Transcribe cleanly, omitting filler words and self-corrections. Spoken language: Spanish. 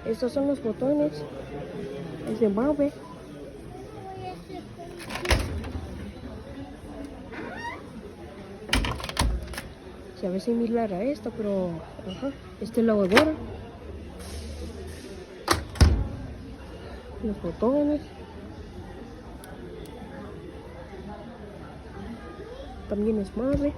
Estos son los botones. Es de Barbie. Se ve similar a esta, pero ajá, esta es lavadora. Los botones. También es Barbie.